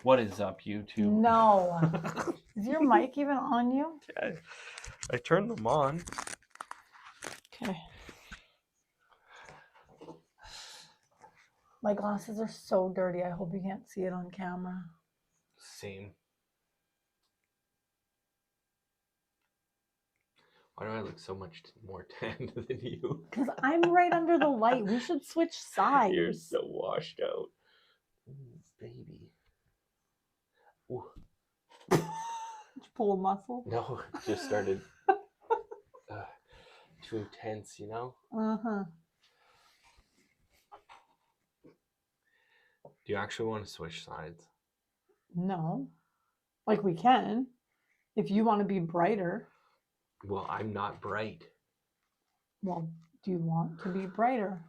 What is up, YouTube? No. Is your mic even on you? I turned them on. Okay. My glasses are so dirty. I hope you can't see it on camera. Same. Why do I look so much more tanned than you? Because I'm right under the light. We should switch sides. You're so washed out. Ooh, baby. Ooh. Did you pull a muscle? No, it just started too intense, you know? Uh-huh. Do you actually want to switch sides? No. Like we can. If you want to be brighter. Well, I'm not bright. Well, do you want to be brighter?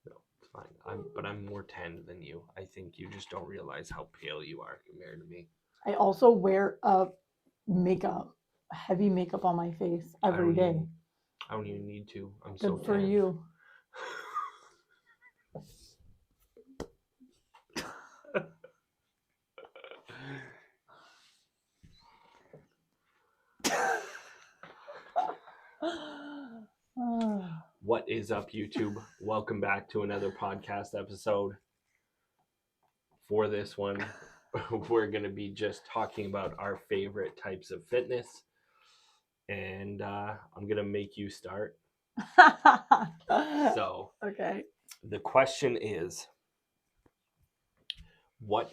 No, it's fine. But I'm more tanned than you. I think you just don't realize how pale you are compared to me. I also wear heavy makeup on my face every day. I don't even need to. I'm Good so for tanned. you. What is up, YouTube? Welcome back to another podcast episode. For this one, we're going to be just talking about our favorite types of fitness. And I'm going to make you start. So, okay. The question is,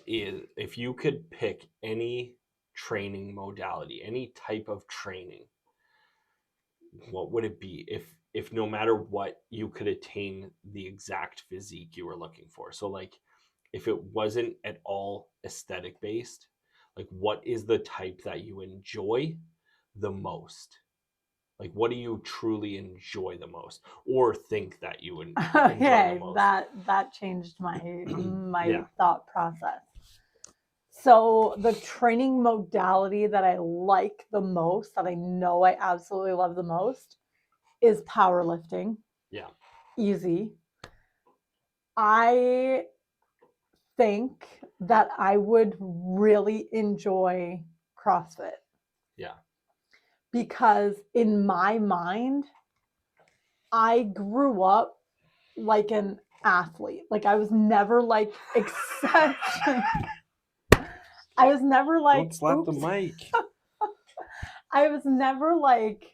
if you could pick any training modality, any type of training, what would it be if no matter what you could attain the exact physique you were looking for? So like if it wasn't at all aesthetic based, like what is the type that you enjoy the most? Like what do you truly enjoy the most or think that you enjoy the most? That changed my Yeah. thought process. So the training modality that I like the most, that I know I absolutely love the most, is powerlifting. Yeah. Easy. I think that I would really enjoy CrossFit. Yeah. Because in my mind, I grew up like an athlete. Like I was never like exception. I was never like, don't slap the mic. I was never like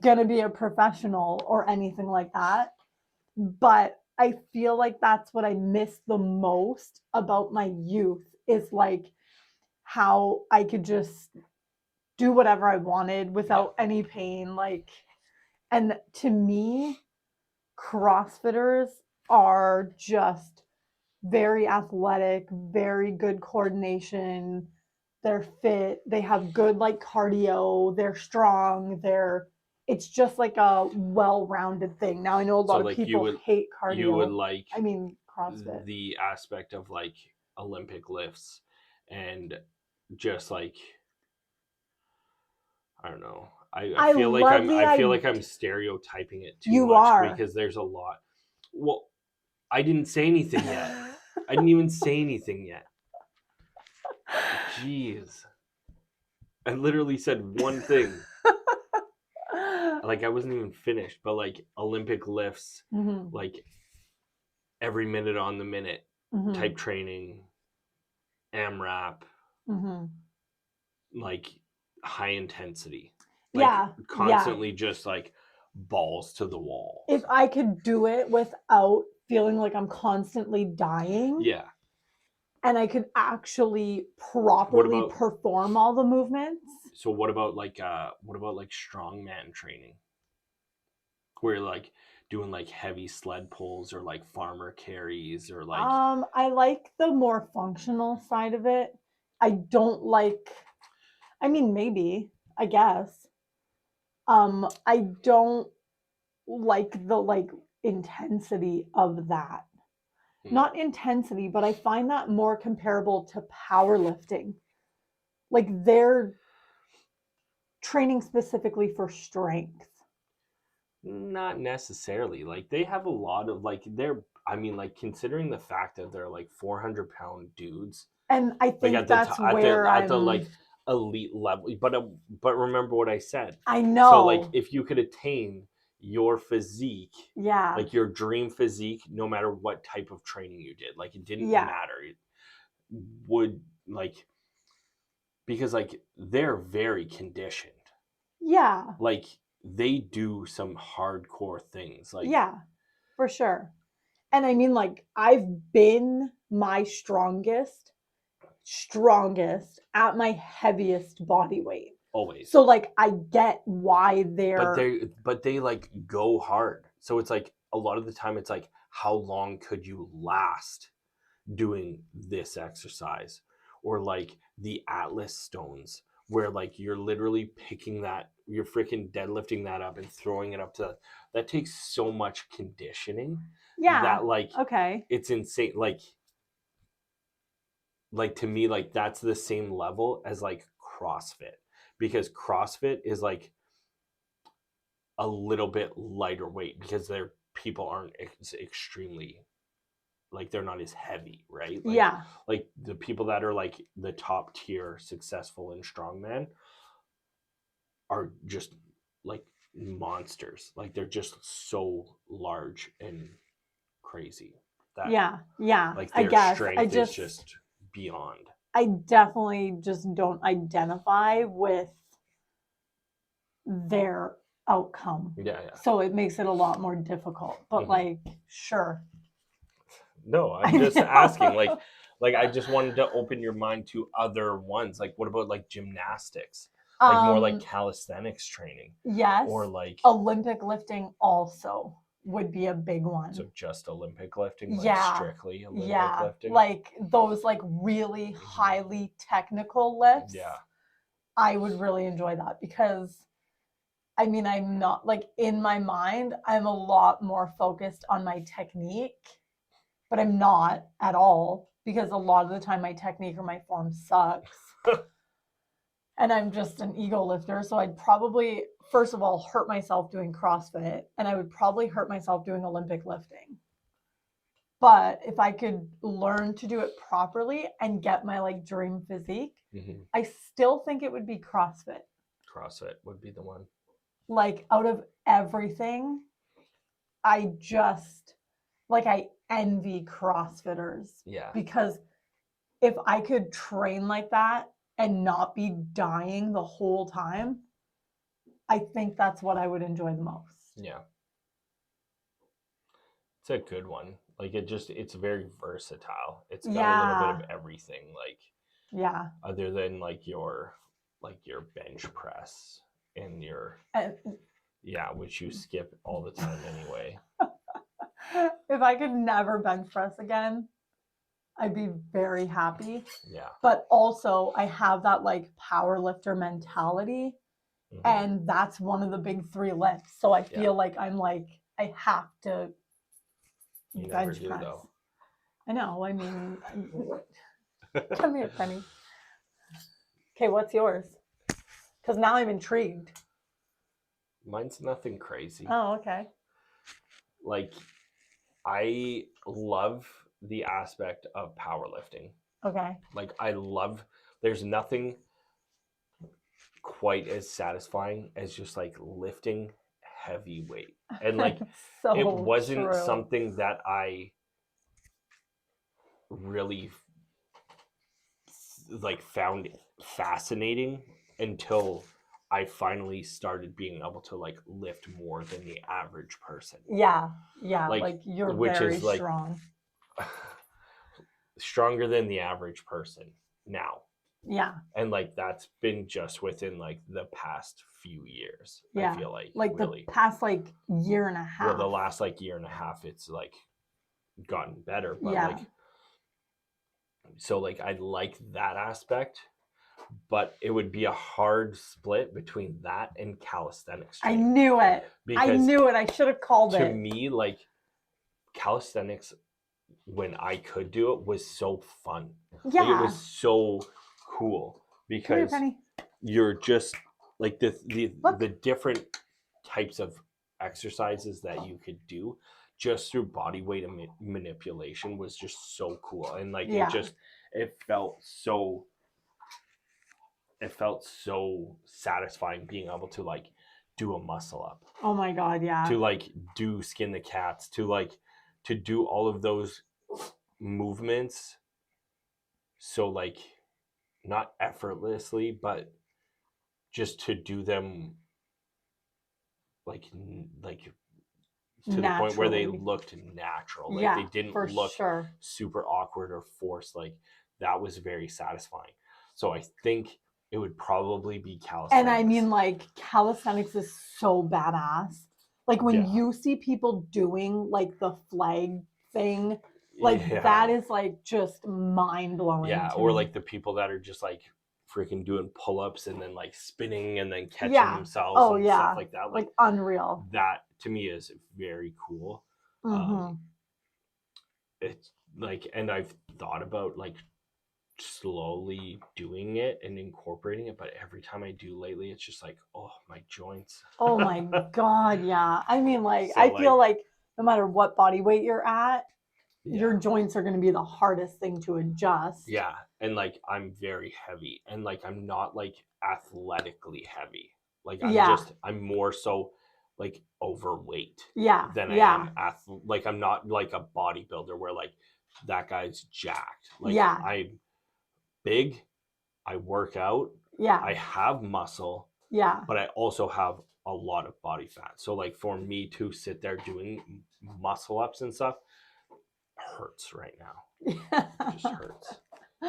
gonna be a professional or anything like that. But I feel like that's what I miss the most about my youth, is like how I could just do whatever I wanted without any pain. Like, and to me, CrossFitters are just very athletic, very good coordination. They're fit. They have good like cardio. They're strong. It's just like a well-rounded thing. Now I know a lot of people hate cardio. You would like CrossFit. The aspect of like Olympic lifts and just like I don't know. I feel like I'm stereotyping it too much because there's a lot. Well, I didn't say anything yet. I didn't even say anything yet. Jeez. I literally said one thing. Like I wasn't even finished, but like Olympic lifts, like every minute on the minute type training, AMRAP, like high intensity. Like constantly just like balls to the wall. If I could do it without feeling like I'm constantly dying. Yeah. And I could actually properly perform all the movements. So what about like strongman training? Where you're like doing like heavy sled pulls or like farmer carries or like I like the more functional side of it. I don't like, I mean maybe, I guess. I don't like the like intensity of that. Not intensity, but I find that more comparable to powerlifting. Like they're training specifically for strength. Not necessarily. Like they have a lot of like I mean, like, considering the fact that they're like 400-pound dudes, And I like think that's where at the I'm. like elite level. But remember what I said. I So like, know. if you could attain your physique, Yeah. like your dream physique, no matter what type of training you did, like it didn't Yeah. matter. It would like because like they're very conditioned. Yeah. Like they do some hardcore things. Like Yeah. For sure. And I mean, like, I've been my strongest at my heaviest body weight. always. So like I get why but they're they like go hard. So it's like a lot of the time it's like how long could you last doing this exercise, or like the Atlas stones where like you're literally picking that, you're freaking deadlifting that up and throwing it up to that takes so much conditioning yeah. that like Okay. it's insane. Like to me, like that's the same level as like CrossFit, because CrossFit is like a little bit lighter weight because their people aren't extremely, like they're not as heavy, right? Like, Yeah. like the people that are like the top tier successful in strongman are just like monsters. Like they're just so large and crazy that Yeah. Yeah. like I their guess strength is just beyond. I definitely just don't identify with their outcome. Yeah, yeah. So it makes it a lot more difficult. But like, sure. No, I'm just asking. Like I just wanted to open your mind to other ones. Like, what about like gymnastics? Like more like calisthenics training. Yes. Or like Olympic lifting also would be a big one. So just Olympic lifting, like yeah. strictly Olympic yeah. lifting. Like those like really highly technical lifts. Yeah. I would really enjoy that because I mean, I'm not like in my mind, I'm a lot more focused on my technique, but I'm not at all because a lot of the time my technique or my form sucks. And I'm just an ego lifter. So I'd probably, first of all, hurt myself doing CrossFit, and I would probably hurt myself doing Olympic lifting. But if I could learn to do it properly and get my like dream physique, I still think it would be CrossFit. CrossFit would be the one. Like out of everything, I just like I envy CrossFitters. Yeah. Because if I could train like that and not be dying the whole time, I think that's what I would enjoy the most. Yeah. It's a good one. Like it's very versatile. It's got a little bit of everything. Like yeah. Other than like your bench press and your which you skip all the time anyway. If I could never bench press again, I'd be very happy. Yeah. But also I have that like power lifter mentality. And that's one of the big 3 lifts. So I feel like I'm like, I have to bench press. Though. I know. I mean, come here, Penny. Okay, what's yours? Because now I'm intrigued. Mine's nothing crazy. Oh, okay. Like, I love the aspect of powerlifting. Okay. Like, there's nothing quite as satisfying as just like lifting heavy weight. And like, so it wasn't something that I really like found fascinating until I finally started being able to like lift more than the average person. Yeah. Like you're very strong. Stronger than the average person now. Yeah. And like that's been just within like the past few years. Yeah. I feel like really. The past like year and a half. Well, the last like year and a half, it's like gotten better. But like, so like I like that aspect, but it would be a hard split between that and calisthenics training. I knew it. I should have called it. To me, like calisthenics, when I could do it, was so fun. Yeah. Like, it was so cool because you're just like the different types of exercises that you could do just through body weight and manipulation was just so cool. And like Yeah. it felt so satisfying being able to like do a muscle up, Oh my God, yeah. to like do skin the cats, to do all of those movements, so like not effortlessly, but just to do them like to the point where they Naturally. looked natural, like they Yeah, didn't for look sure. super awkward or forced. Like that was very satisfying. So I think it would probably be And I calisthenics. mean, like, calisthenics is so badass. Like, when Yeah. you see people doing like the flag thing, like, Yeah. that is like just mind blowing. Yeah, to or me. like the people that are just like freaking doing pull-ups and then like spinning and then catching Yeah. themselves Oh, and yeah. stuff like that. Like, unreal. That to me is very cool. Mm-hmm. It's like, and I've thought about like slowly doing it and incorporating it, but every time I do lately, it's just like, oh, my joints. Oh my God, yeah. I mean, like, So I feel like, like no matter what body weight you're at, your yeah, joints are going to be the hardest thing to adjust. yeah, and like I'm very heavy, and like I'm not like athletically heavy. Like Yeah. I'm more so like overweight Yeah. than I Yeah. am like I'm not like a bodybuilder where like that guy's jacked. Like Yeah. I'm big, I work out, Yeah. I have muscle, Yeah. but I also have a lot of body fat. So like for me to sit there doing muscle ups and stuff hurts right now. It just hurts.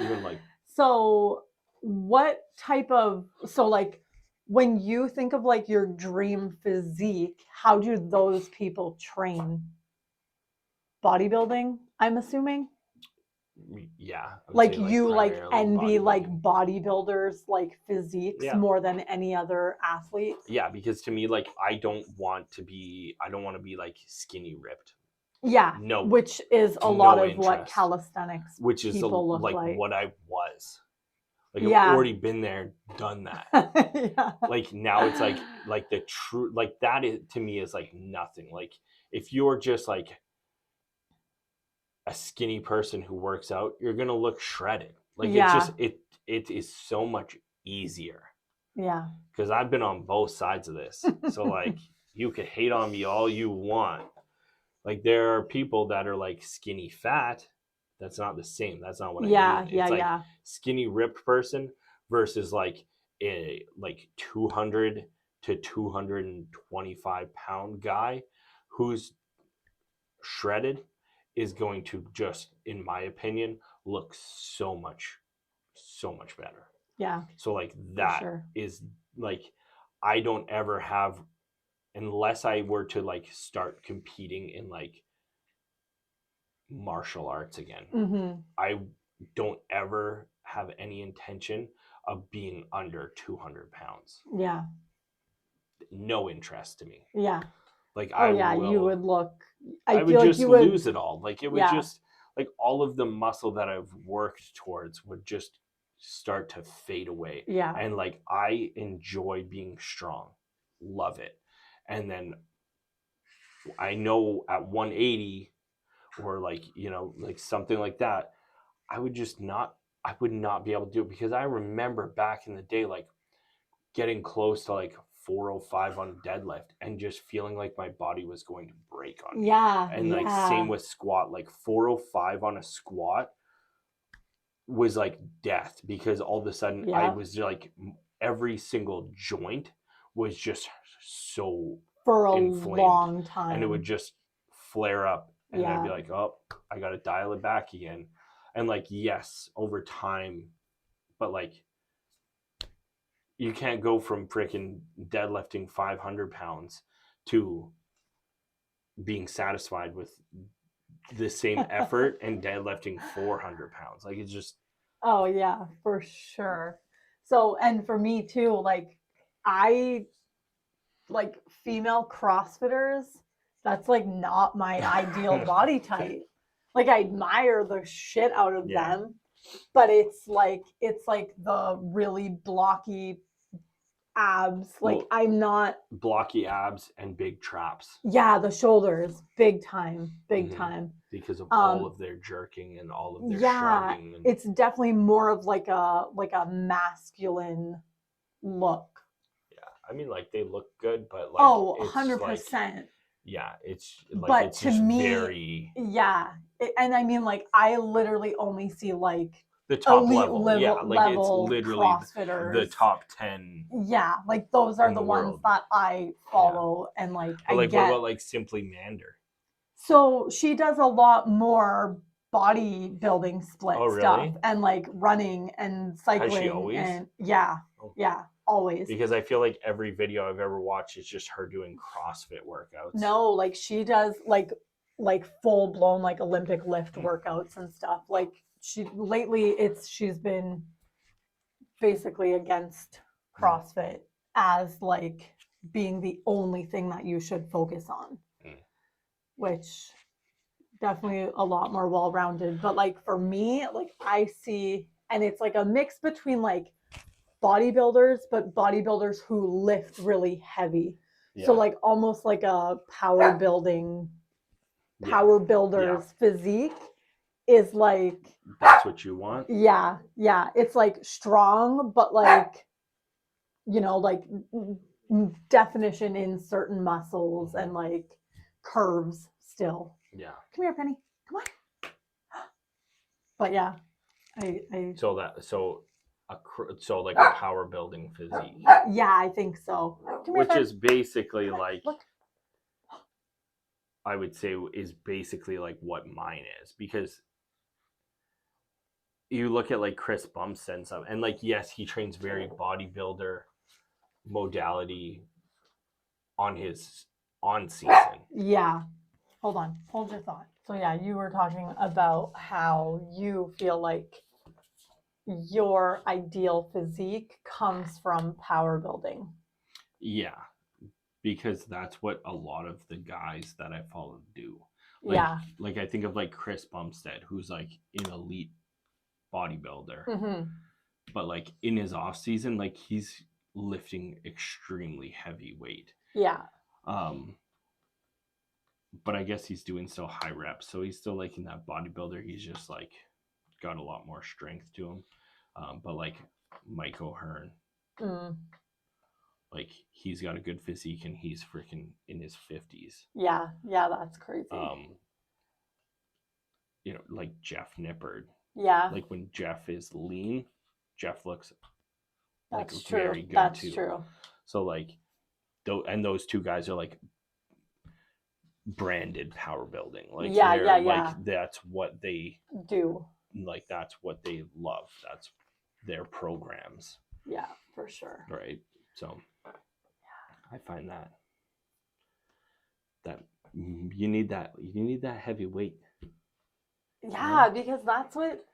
Even like, So, what type of, so like, when you think of like your dream physique, how do those people train? Bodybuilding, I'm assuming? yeah, I would Like, say like you like primarily envy like bodybuilding. bodybuilders like physiques Yeah. more than any other athletes? Yeah, because to me, like I don't want to be like skinny ripped. Yeah, No, which is a lot no of what interest. calisthenics Which is people look like like. what I was. Like I've Yeah. already been there, done that. Yeah. Like now it's like the true, like that is to me is like nothing. Like if you're just like a skinny person who works out, you're gonna look shredded. Like it's Yeah. just it is so much easier Yeah. because I've been on both sides of this. So like you could hate on me all you want. Like there are people that are like skinny fat. That's not the same. That's not what I Yeah, mean. yeah, It's like yeah. skinny ripped person versus like a like 200 to 225 pound guy who's shredded is going to just, in my opinion, look so much better. Yeah, So like for that sure. is like I don't ever have, unless I were to like start competing in like martial arts again, Mm-hmm. I don't ever have any intention of being under 200 pounds. Yeah. No interest to me. Yeah. Like Oh yeah, you would look, I I would feel like just you would, lose it all. Like it would yeah. just, like all of the muscle that I've worked towards would just start to fade away. Yeah. And like I enjoy being strong, love it. And then I know at 180 or like, you know, like something like that, I would just not, I would not be able to do it because I remember back in the day, like getting close to like 405 on deadlift and just feeling like my body was going to break on me. Yeah. And like Yeah. same with squat, like 405 on a squat was like death because all of a sudden I Yeah. was like every single joint was just so For a inflamed long time. and it would just flare up and I'd be Yeah. like, oh, I got to dial it back again. And like, yes, over time, but like you can't go from freaking deadlifting 500 pounds to being satisfied with the same effort and deadlifting 400 pounds. Like it's just, Oh yeah, for sure. So, and for me too, like I like female CrossFitters, that's like not my ideal body type. Like I admire the shit out of Yeah. them, but it's like the really blocky abs. Like Well, I'm not. blocky abs and big traps. Yeah, the shoulders, big time, big Mhm. time. Because of all of their jerking and all of their Yeah, shrugging. And, it's definitely more of like a masculine look. yeah, I mean, like they look good, but like Oh, it's 100%. like, yeah, it's like But it's to just me, very yeah. And I mean, like, I literally only see like the top elite level. Yeah, like it's level literally CrossFitters. the top 10 Yeah, like those are in the the ones world. that I follow and like But I like, get. what about like Simply Mander? So she does a lot more bodybuilding split Oh, really? stuff and like running and cycling. Has she always? And yeah, Oh. yeah, always. Because I feel like every video I've ever watched is just her doing CrossFit workouts. No, like she does like full blown like Olympic lift workouts and stuff. Like she's been basically against CrossFit as like being the only thing that you should focus on. Which definitely a lot more well-rounded. But like for me, like I see, and it's like a mix between like bodybuilders, but bodybuilders who lift really heavy. Yeah. So like almost like a power builder's physique is like, that's what you want. Yeah, it's like strong, but like, you know, like definition in certain muscles and like curves still. Yeah. Come here, Penny. Come on. But yeah, I so like a power building physique. Yeah, I think so. Which is basically like, I would say is basically like what mine is, because you look at like Chris Bumstead and stuff, and like, yes, he trains very bodybuilder modality on his on season. Yeah. Hold on. Hold your thought. So yeah, you were talking about how you feel like your ideal physique comes from power building. Yeah, because that's what a lot of the guys that I follow do. Like, yeah. Like I think of like Chris Bumstead, who's like an elite bodybuilder, but like in his off season, like he's lifting extremely heavy weight. Yeah. But I guess he's doing still high reps, so he's still like in that bodybuilder. He's just like got a lot more strength to him. But like Mike O'Hearn, like he's got a good physique and he's freaking in his 50s. Yeah, that's crazy. You know, like Jeff Nippard. Yeah. Like when Jeff is lean, Jeff looks like that's true. very good that's too. True. So like, those two guys are like branded power building. Like like that's what they do. Like that's what they love. That's their programs. Yeah, for sure. Right. So I find that you need that heavy weight. Yeah, because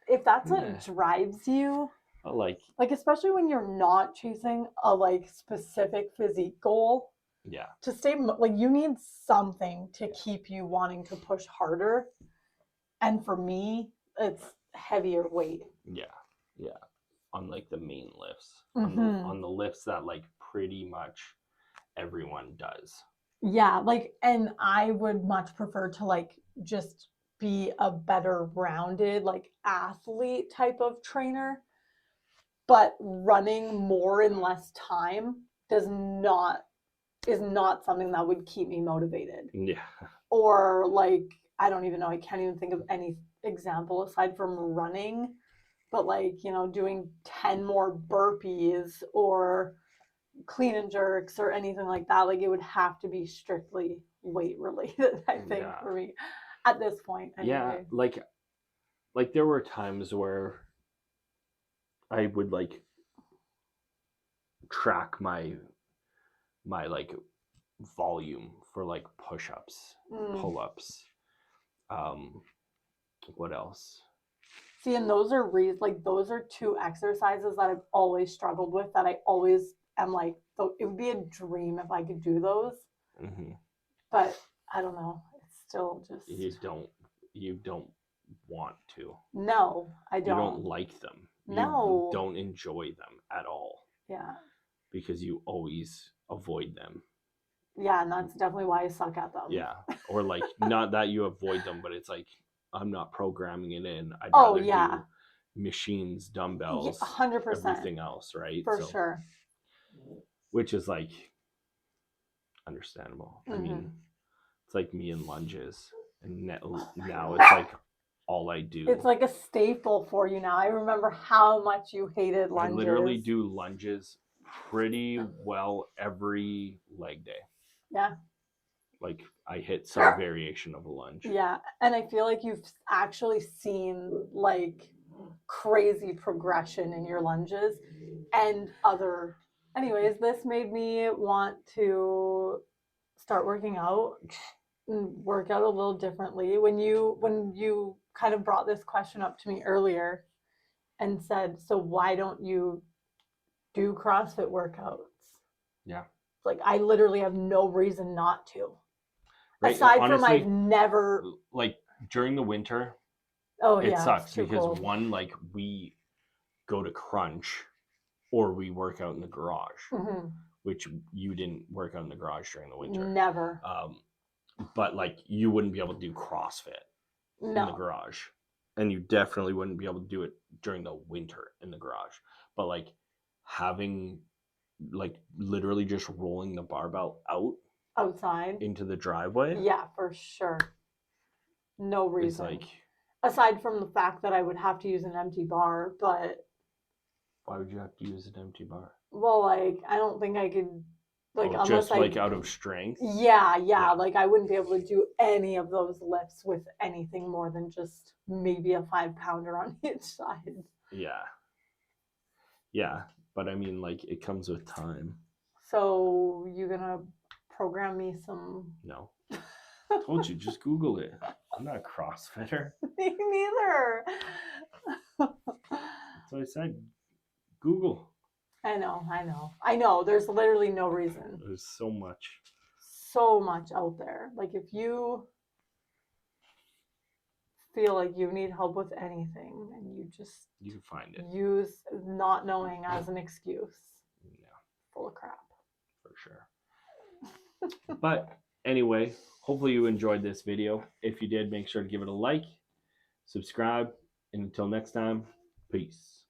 if that's what drives you, like especially when you're not chasing a like specific physique goal. Yeah. To stay like you need something to keep you wanting to push harder. And for me, it's heavier weight. Yeah. Yeah. On like the main lifts. On the lifts that like pretty much everyone does. Yeah, like, and I would much prefer to like just be a better rounded like athlete type of trainer, but running more in less time is not something that would keep me motivated. Yeah. Or like, I don't even know, I can't even think of any example aside from running, but like, you know, doing 10 more burpees or clean and jerks or anything like that. Like it would have to be strictly weight related, I think, for me at this point. Anyway. Yeah, like there were times where I would like track my like volume for like push-ups, pull-ups. What else? See, and those are those are two exercises that I've always struggled with, that I always am like, it would be a dream if I could do those. But I don't know. It's still just you don't want to. No, I don't. You don't like them. No. You don't enjoy them at all. Yeah. because you always avoid them. Yeah, and that's definitely why I suck at them. Yeah. Or like, not that you avoid them, but it's like, I'm not programming it in. I'd Oh, rather yeah. do machines, dumbbells, 100%. everything else, right? For sure. Which is like understandable. I Mhm. mean, it's like me and lunges, and now it's like all I do. It's like a staple for you now. I remember how much you hated I lunges. literally do lunges pretty well every leg day. Yeah. Like, I hit some variation of a lunge. Yeah, and I feel like you've actually seen like crazy progression in your lunges and other. Anyways, this made me want to start working out and work out a little differently. When you kind of brought this question up to me earlier and said, "So why don't you do CrossFit workouts?" Yeah. Like I literally have no reason not to. Right. Aside Honestly, from I've never. like during the winter, Oh it yeah, sucks it's too because cold. one, like, we go to crunch or we work out in the garage, Mm-hmm. which you didn't work out in the garage during the winter. Never. But like, you wouldn't be able to do CrossFit in the No. garage, and you definitely wouldn't be able to do it during the winter in the garage. But like, having, like, literally just rolling the barbell out Outside. into the driveway, Yeah, for sure. No it's reason. like, Aside from the fact that I would have to use an empty bar, but why would you have to use an empty bar? well, like I don't think I could, like, unless just I like out of strength. yeah, like I wouldn't be able to do any of those lifts with anything more than just maybe a 5-pounder on each side. Yeah, but I mean, like, it comes with time. So you gonna program me some? No. Told you, just Google it. I'm not a CrossFitter. Me neither. That's what I said. Google. I know. There's literally no reason. There's so much. So much out there. Like if you feel like you need help with anything and you can find it. Use not knowing as an excuse. Yeah. Full of crap. For sure. But anyway, hopefully you enjoyed this video. If you did, make sure to give it a like, subscribe, and until next time, peace.